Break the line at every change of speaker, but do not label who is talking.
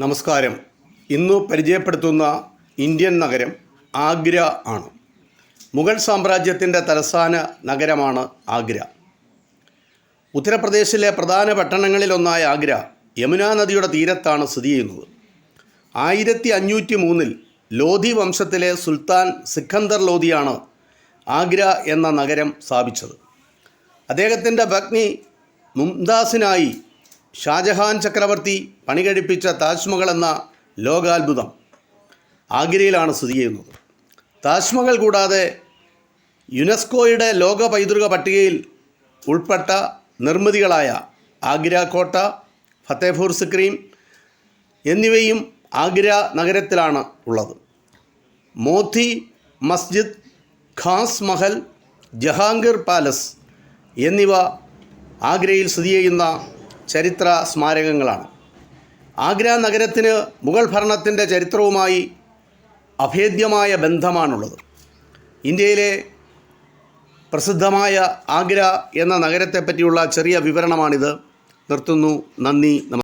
നമസ്കാരം. ഇന്നു പരിചയപ്പെടുത്തുന്ന ഇന്ത്യൻ നഗരം ആഗ്ര ആണ്. മുഗൾ സാമ്രാജ്യത്തിൻ്റെ തലസ്ഥാന നഗരമാണ് ആഗ്ര. ഉത്തർപ്രദേശിലെ പ്രധാന പട്ടണങ്ങളിലൊന്നായ ആഗ്ര യമുനാ നദിയുടെ തീരത്താണ് സ്ഥിതി ചെയ്യുന്നത്. 1503 ലോധി വംശത്തിലെ സുൽത്താൻ സിക്കന്ദർ ലോധിയാണ് ആഗ്ര എന്ന നഗരം സ്ഥാപിച്ചത്. അദ്ദേഹത്തിൻ്റെ പത്നി മുംതാസിനായി ഷാജഹാൻ ചക്രവർത്തി പണികഴിപ്പിച്ച താജ്മഹൽ എന്ന ലോകാത്ഭുതം ആഗ്രയിലാണ് സ്ഥിതി ചെയ്യുന്നത്. താജ്മഹൽ കൂടാതെ യുനെസ്കോയുടെ ലോക പൈതൃക പട്ടികയിൽ ഉൾപ്പെട്ട നിർമ്മിതികളായ ആഗ്ര കോട്ട, ഫത്തേപൂർ സിക്രി എന്നിവയും ആഗ്ര നഗരത്തിലാണ് ഉള്ളത്. മോത്തി മസ്ജിദ്, ഖാസ് മഹൽ, ജഹാംഗീർ പാലസ് എന്നിവ ആഗ്രയിൽ സ്ഥിതി ചെയ്യുന്ന ചരിത്ര സ്മാരകങ്ങളാണ്. ആഗ്ര നഗരത്തിന് മുഗൾ ഭരണത്തിൻ്റെ ചരിത്രവുമായി അഭേദ്യമായ ബന്ധമാണുള്ളത്. ഇന്ത്യയിലെ പ്രസിദ്ധമായ ആഗ്ര എന്ന നഗരത്തെപ്പറ്റിയുള്ള ചെറിയ വിവരണമാണിത്. നിർത്തുന്നു. നന്ദി. നമസ്കാരം.